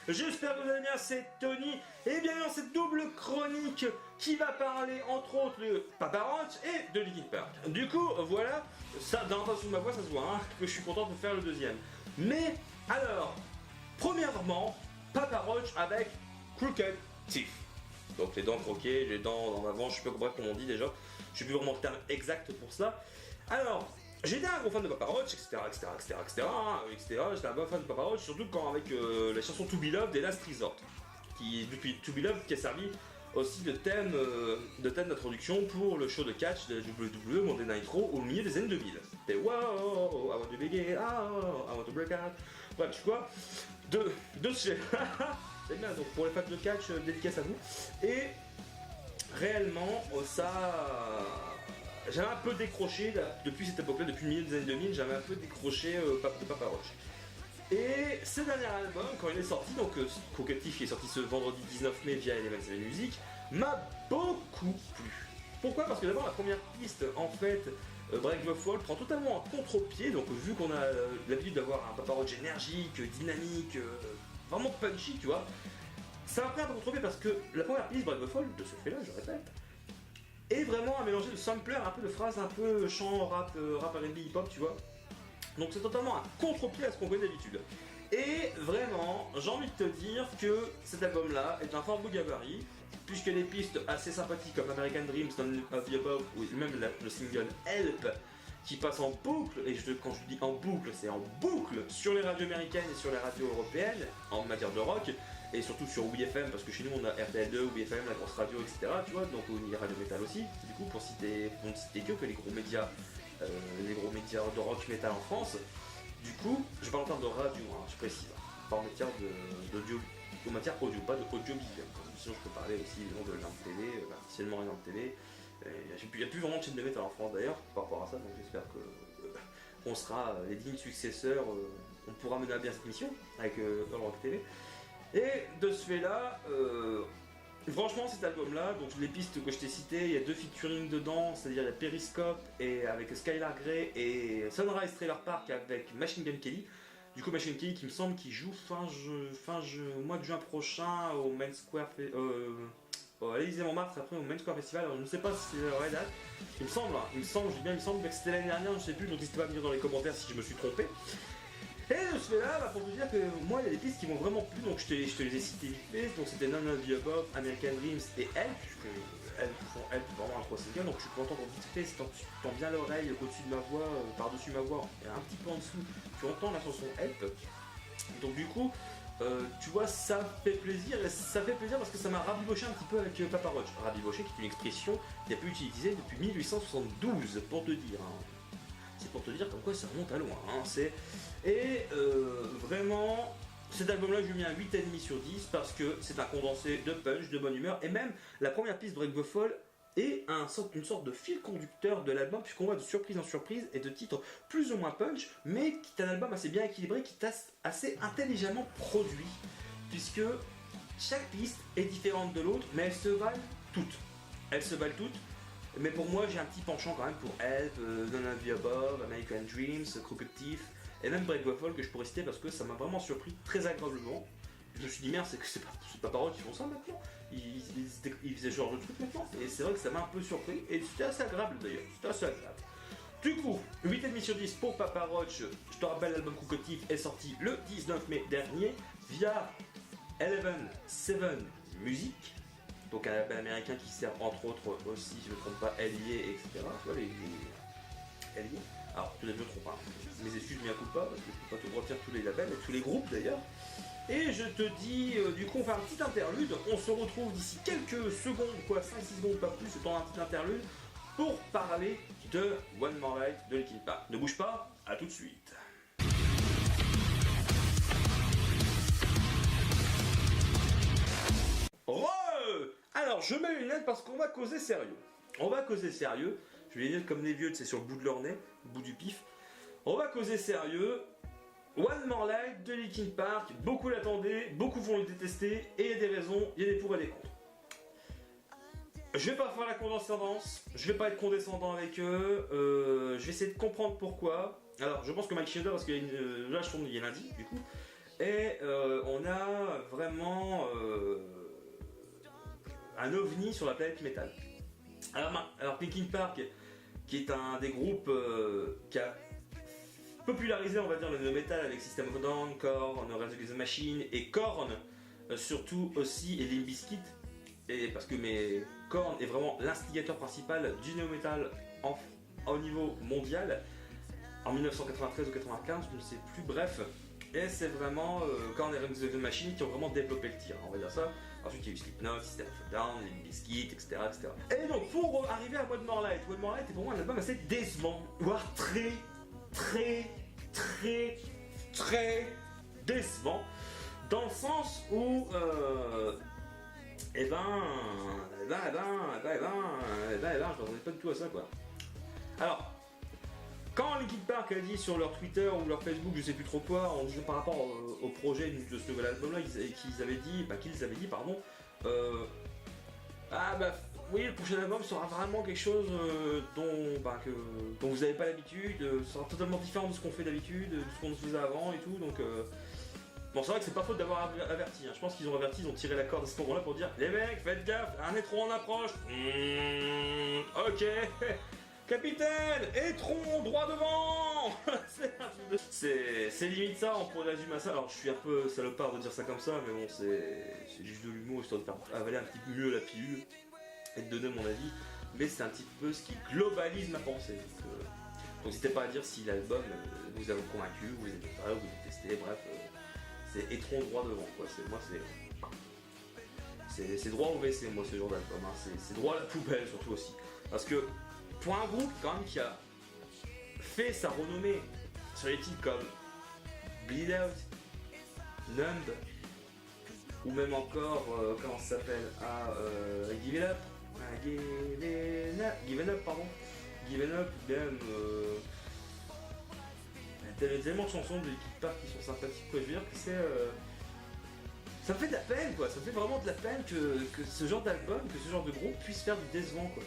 J'espère que vous allez bien, c'est Tony. Et bien dans cette double chronique qui va parler entre autres de Papa Roach et de Linkin Park. Du coup, voilà, ça, dans l'intention de ma voix, ça se voit, hein, que je suis content de faire le deuxième. Mais, alors, premièrement, Papa Roach avec Crooked Teeth. Donc les dents croquées, les dents dans l'avant, je sais pas comment on dit déjà. Je sais plus vraiment le terme exact pour ça. Alors, j'étais un gros fan de Papa Roach, etc. J'étais un bon fan de Papa Roach, surtout quand avec la chanson To Be Loved et Last Resort. Qui, depuis To Be Loved, qui a servi aussi de thème d'introduction pour le show de catch de la WWE Monday Night Raw au milieu des années 2000. C'était wow, I want to begin, oh, I want to break out. Bref, tu vois, de ce c'est bien, donc pour les fans de catch, dédicace à vous. Et réellement, ça. J'avais un peu décroché, là, depuis cette époque-là, depuis le milieu des années 2000, j'avais un peu décroché de Papa Roach. Et ce dernier album, quand il est sorti, donc Crooked Teeth qui est sorti ce vendredi 19 mai via Eleven Seven Music, m'a beaucoup plu. Pourquoi ? Parce que d'abord la première piste, en fait, Break the Fall prend totalement un contre-pied, donc vu qu'on a l'habitude d'avoir un Papa Roach énergique, dynamique, vraiment punchy, tu vois, ça m'a pris un peu contre-pied parce que la première piste, Break the Fall, de ce fait-là, je répète, est vraiment un mélange de sampler, un peu de phrases, un peu chant, rap R&B, hip-hop, tu vois. Donc c'est totalement un contre-pied à ce qu'on connaît d'habitude. Et vraiment, j'ai envie de te dire que cet album-là est un fort beau gabarit, puisque les pistes assez sympathiques comme American Dreams, None of the Above, ou même le single Help, qui passe en boucle, et quand je dis en boucle, c'est en boucle sur les radios américaines et sur les radios européennes, en matière de rock, et surtout sur WFM, parce que chez nous on a RTL2, WFM, la grosse radio, etc. Tu vois, donc on y a Radio Metal aussi, du coup, pour ne citer que les gros médias de rock metal en France. Du coup, je parle en termes de radio, hein, je précise, pas en matière d'audio, en matière audio, pas de audiovisuel. Sinon je peux parler aussi de l'Inde télé, anciennement L'Inde télé. Il n'y a plus vraiment de chaîne de métal en France d'ailleurs par rapport à ça, donc j'espère que on sera les dignes successeurs, on pourra mener à bien cette mission avec All Rock TV. Et de ce fait là, franchement cet album là, donc les pistes que je t'ai citées, il y a 2 featuring dedans, c'est-à-dire il y a Periscope et avec Skylar Grey et Sunrise Trailer Park avec Machine Gun Kelly. Du coup Machine Gun Kelly qui me semble qu'il joue mois de juin prochain au Main Square à l'Élysée-Montmartre, après au Main Square Festival. Alors je ne sais pas si c'est la vraie date, il me semble que c'était l'année dernière, je ne sais plus, donc n'hésitez pas à me dire dans les commentaires si je me suis trompé. Et de ce fait-là, pour vous dire que moi il y a des pistes qui m'ont vraiment plu, donc je te les ai citées vite fait. Donc c'était None of the Above, American Dreams et Help, Help vraiment un 3 single, donc je suis content pour vite fait, si tu entends bien l'oreille au-dessus de ma voix, par-dessus ma voix, et un petit peu en dessous, tu entends la chanson Help. Donc du coup, tu vois, ça fait plaisir parce que ça m'a rabiboché un petit peu avec Papa Roach. Rabiboché qui est une expression qui a pu être utilisée depuis 1872, pour te dire. Hein. C'est pour te dire comme quoi ça remonte à loin. Hein. Vraiment, cet album-là, je lui mets un 8,5 sur 10 parce que c'est un condensé de punch, de bonne humeur. Et même la première piste, Break the Fall, est une sorte de fil conducteur de l'album, puisqu'on va de surprise en surprise et de titres plus ou moins punch, mais qui est un album assez bien équilibré, qui est assez intelligemment produit, puisque chaque piste est différente de l'autre, mais elles se valent toutes. Mais pour moi, j'ai un petit penchant quand même pour Help, None of the Above, American Dreams, Crooked Teeth, et même Break the Fall que je pourrais citer parce que ça m'a vraiment surpris très agréablement. Je me suis dit merde, c'est pas Parole qui font ça maintenant. Ils faisaient ce genre de truc maintenant. Et c'est vrai que ça m'a un peu surpris. Et c'était assez agréable d'ailleurs. Du coup, 8,5 sur 10 pour Papa Roach. Je te rappelle, l'album Crooked Teeth est sorti le 19 mai dernier via Eleven Seven Music. Donc un label américain qui sert entre autres aussi, si je ne me trompe pas, LIA, etc. Tu vois, les LIA. Alors, peut-être je me trompe pas. Mes excuses, m'y accoupe pas, parce que je peux pas te retenir tous les labels, et tous les groupes d'ailleurs. Et je te dis, du coup, on fait un petit interlude. On se retrouve d'ici quelques secondes, 5-6 secondes, pas plus, dans un petit interlude, pour parler de One More Light de Linkin Park. Ne bouge pas, à tout de suite. Alors, je mets une lettre parce qu'on va causer sérieux. Je vais dire comme les vieux, c'est sur le bout de leur nez, le bout du pif. On va causer sérieux. One More Light de Linkin Park, beaucoup l'attendaient, beaucoup vont le détester, et il y a des raisons, il y a des pour et des contre. Je vais pas faire la condescendance, je vais pas être condescendant avec eux, je vais essayer de comprendre pourquoi. Alors, je pense que Mike Shinoda, parce que là je tourne, il est lundi, du coup, Et on a vraiment un ovni sur la planète métal. Alors Linkin Park, qui est un des groupes qui a popularisé, on va dire, le metal avec System of a Down, Korn, Rage Against the Machine et Korn, surtout aussi, et Limp Bizkit, et parce que Korn est vraiment l'instigateur principal du néo-metal au niveau mondial, en 1993 ou 95, je ne sais plus, bref. Et c'est vraiment Korn et Rage Against the Machine qui ont vraiment développé le tir, on va dire ça. Ensuite, il y a eu Slipknot, System of a Down, Limp Bizkit, etc., etc. Et donc, pour arriver à What More Light est pour moi un album assez décevant, voire très décevant, dans le sens où je m'attendais pas du tout à ça, quoi. Alors, quand Linkin Park a dit sur leur Twitter ou leur Facebook, je sais plus trop quoi, en disant par rapport au projet de ce nouvel album là, qu'ils avaient dit, oui, le prochain album sera vraiment quelque chose dont vous n'avez pas l'habitude, sera totalement différent de ce qu'on fait d'habitude, de ce qu'on faisait avant et tout, donc bon, c'est vrai que c'est pas faute d'avoir averti, hein. Je pense qu'ils ont averti, ils ont tiré la corde à ce moment-là pour dire les mecs, faites gaffe, un étron en approche. Ok. Capitaine, étron droit devant. C'est limite ça, on pourrait résumer à ça. Alors je suis un peu salopard de dire ça comme ça, mais bon, c'est juste de l'humour, histoire de faire avaler un petit peu mieux la pilule et de donner mon avis. Mais c'est un petit peu ce qui globalise ma pensée. Donc n'hésitez pas à dire si l'album vous a convaincu, vous aimez pas, vous détestez, bref. C'est étron droit devant, quoi. C'est droit au WC, moi, ce genre d'album. Hein. C'est droit à la poubelle, surtout aussi. Parce que pour un groupe quand même qui a fait sa renommée sur les titres comme Bleed Out, Numb, ou même encore, comment ça s'appelle, Give It Up, même il y a tellement de chansons de Linkin Park qui sont sympathiques, quoi. Je veux dire que ça me fait de la peine, quoi. Ça me fait vraiment de la peine que ce genre d'album, que ce genre de groupe puisse faire du décevant, quoi.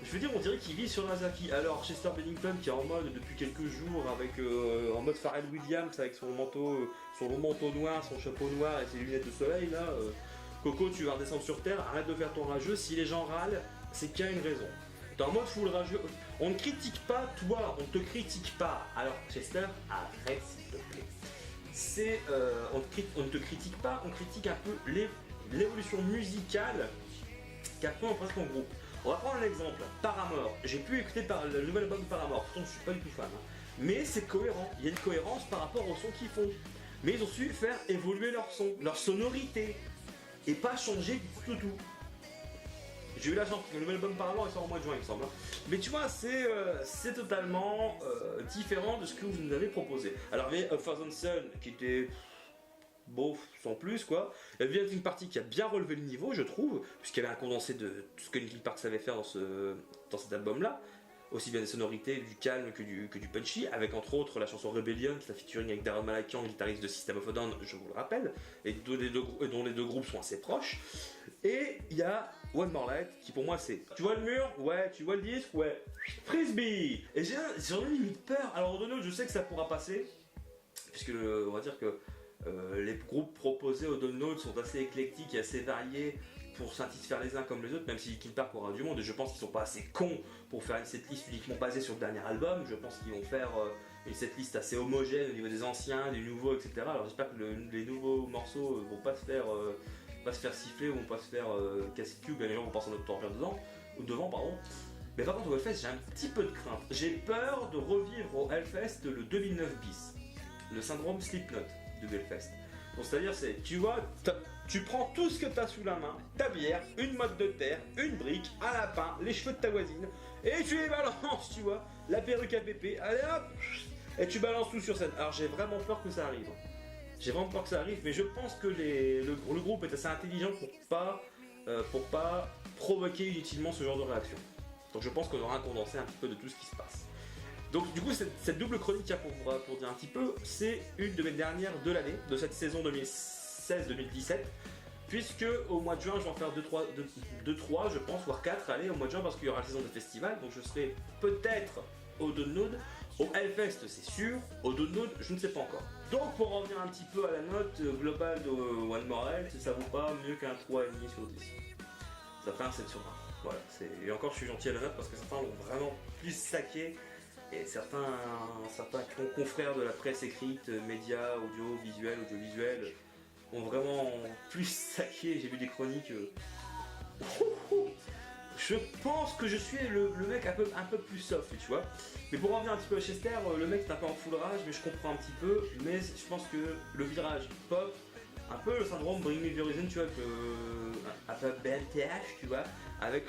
Je veux dire, on dirait qu'il vit sur Nagasaki. Alors, Chester Bennington qui est en mode depuis quelques jours avec en mode Pharrell Williams avec son long manteau noir, son chapeau noir et ses lunettes de soleil là. Coco, tu vas redescendre sur terre, arrête de faire ton rageux. Si les gens râlent, c'est qu'il y a une raison. T'es en mode full rageux. On ne critique pas toi, on te critique pas. Alors, Chester, arrête s'il te plaît. On ne te critique pas, on critique un peu l'évolution musicale qu'a fait presque en groupe. On va prendre un exemple, Paramore. J'ai pu écouter le nouvel album de Paramore, pourtant je suis pas du tout fan. Hein. Mais c'est cohérent, il y a une cohérence par rapport au son qu'ils font. Mais ils ont su faire évoluer leur son, leur sonorité, et pas changer du tout. J'ai eu la chance, le nouvel album Paramore il sort en mois de juin il me semble. Mais tu vois, c'est totalement différent de ce que vous nous avez proposé. Alors il y avait A Thousand Sun qui était bof, sans plus quoi. Il y avait une partie qui a bien relevé le niveau, je trouve, puisqu'il y avait un condensé de tout ce que Linkin Park savait faire dans cet album-là, aussi bien des sonorités, du calme que du punchy, avec entre autres la chanson Rebellion, qui est la featuring avec Darren Malakian, guitariste de System of a Down, je vous le rappelle, et dont les deux groupes sont assez proches. Et il y a One More Light, qui pour moi c'est tu vois le mur, ouais, tu vois le disque, ouais, frisbee. Et j'en ai limite peur. Alors de nous, je sais que ça pourra passer, puisque on va dire que les groupes proposés au download sont assez éclectiques et assez variés pour satisfaire les uns comme les autres, même si Linkin Park aura du monde, et je pense qu'ils sont pas assez cons pour faire une setlist uniquement basée sur le dernier album. Je pense qu'ils vont faire une setlist assez homogène au niveau des anciens, des nouveaux, etc. Alors j'espère que les nouveaux morceaux vont pas se faire siffler ou vont pas se faire casser le cul, bien les gens vont passer notre temps devant, pardon. Mais par contre au Hellfest j'ai un petit peu de crainte. J'ai peur de revivre au Hellfest le 2009 bis, le syndrome Slipknot de Hellfest. Donc c'est-à-dire tu vois, tu prends tout ce que tu as sous la main, ta bière, une motte de terre, une brique, un lapin, les cheveux de ta voisine, et tu les balances, tu vois, la perruque à pépé, allez hop, et tu balances tout sur scène. Alors j'ai vraiment peur que ça arrive. J'ai vraiment peur que ça arrive, mais je pense que le groupe est assez intelligent pour pas provoquer inutilement ce genre de réaction. Donc je pense qu'on aura un condensé un petit peu de tout ce qui se passe. Donc du coup cette double chronique pour dire un petit peu, c'est une de mes dernières de l'année, de cette saison 2016-2017, puisque au mois de juin je vais en faire 2-3 je pense, voire 4, allez au mois de juin parce qu'il y aura la saison de festival, donc je serai peut-être au download, au Hellfest c'est sûr, au download je ne sais pas encore. Donc pour revenir un petit peu à la note globale de One More Health, ça vaut pas mieux qu'un 3,5 sur 10. Ça fait un 7 sur 20. Voilà, et encore je suis gentil à la note parce que certains l'ont vraiment plus saqué. Et certains confrères de la presse écrite, médias, audiovisuels, ont vraiment plus saqué. J'ai vu des chroniques. Je pense que je suis le mec un peu plus soft, tu vois. Mais pour revenir un petit peu à Chester, le mec est un peu en full rage, mais je comprends un petit peu. Mais je pense que le virage pop, un peu le syndrome Bring Me The Horizon, tu vois, un peu BNTH, tu vois, avec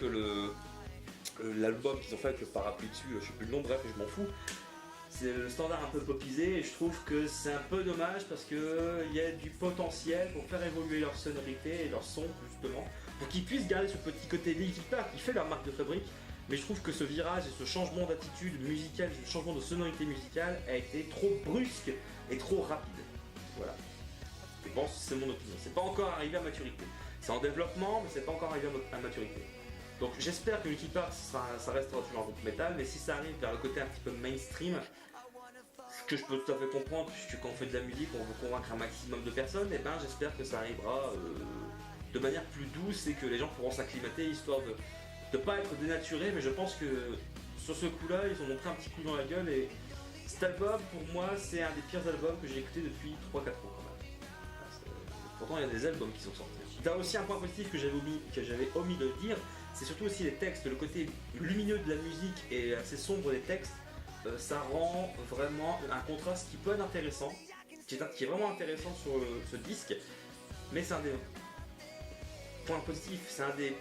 l'album qu'ils ont fait avec le parapluie dessus, je sais plus le nom, bref, je m'en fous. C'est le standard un peu popisé et je trouve que c'est un peu dommage parce qu'il y a du potentiel pour faire évoluer leur sonorité et leur son justement, pour qu'ils puissent garder ce petit côté Linkin Park qui fait leur marque de fabrique. Mais je trouve que ce virage et ce changement d'attitude musicale, ce changement de sonorité musicale a été trop brusque et trop rapide. Voilà. Je pense que c'est mon opinion. C'est pas encore arrivé à maturité. C'est en développement, mais c'est pas encore arrivé à maturité. Donc j'espère que Linkin Park ça restera toujours un groupe métal, mais si ça arrive vers le côté un petit peu mainstream, ce que je peux tout à fait comprendre, puisque quand on fait de la musique, on veut convaincre un maximum de personnes, et ben j'espère que ça arrivera de manière plus douce et que les gens pourront s'acclimater, histoire de ne pas être dénaturés, mais je pense que sur ce coup-là, ils ont montré un petit coup dans la gueule, et cet album, pour moi, c'est un des pires albums que j'ai écouté depuis 3-4 ans quand même. Pourtant, il y a des albums qui sont sortis. T'as aussi un point positif que j'avais omis de dire, c'est surtout aussi les textes, le côté lumineux de la musique et assez sombre des textes, ça rend vraiment un contraste qui peut être intéressant, qui est vraiment intéressant sur ce disque, mais c'est un des points positifs, c'est un des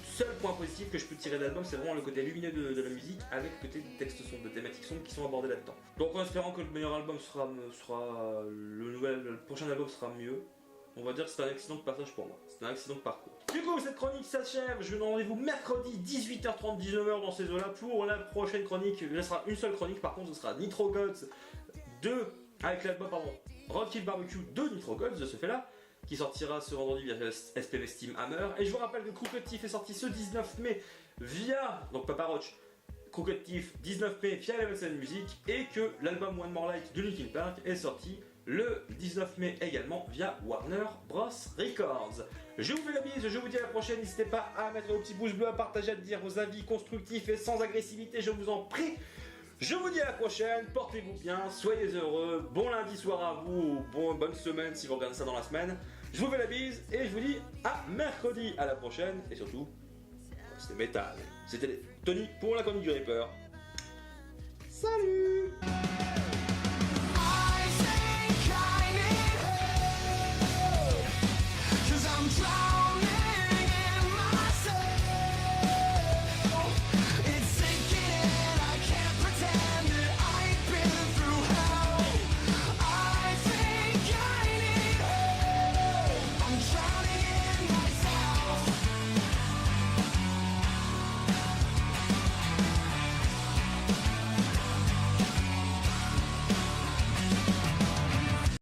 seuls points positifs que je peux tirer de l'album, c'est vraiment le côté lumineux de la musique avec le côté de textes sombres, de thématiques sombres qui sont abordées là-dedans. Donc en espérant que le meilleur album sera le prochain album sera mieux. On va dire que c'est un accident de passage pour moi, c'est un accident de parcours. Du coup, cette chronique s'achève, je vous donne rendez-vous mercredi 18h30, 19h dans ces eaux-là pour la prochaine chronique. Il restera une seule chronique, par contre ce sera Nitro Gods 2, avec l'album, Roadkill Barbecue de Nitro Gods, de ce fait-là, qui sortira ce vendredi via SPV Steam Hammer. Et je vous rappelle que Crooked Thief est sorti ce 19 mai via, donc Papa Roach, Crooked Thief 19 mai via Level 7 Music, et que l'album One More Light de Linkin Park est sorti le 19 mai également via Warner Bros Records. Je vous fais la bise, je vous dis à la prochaine, n'hésitez pas à mettre le petit pouce bleu, à partager, à dire vos avis constructifs et sans agressivité, je vous en prie. Je vous dis à la prochaine, portez-vous bien, soyez heureux, bon lundi soir à vous, bonne semaine si vous regardez ça dans la semaine. Je vous fais la bise et je vous dis à mercredi, à la prochaine, et surtout, c'était métal. C'était Tony pour la chronique du Reaper. Salut!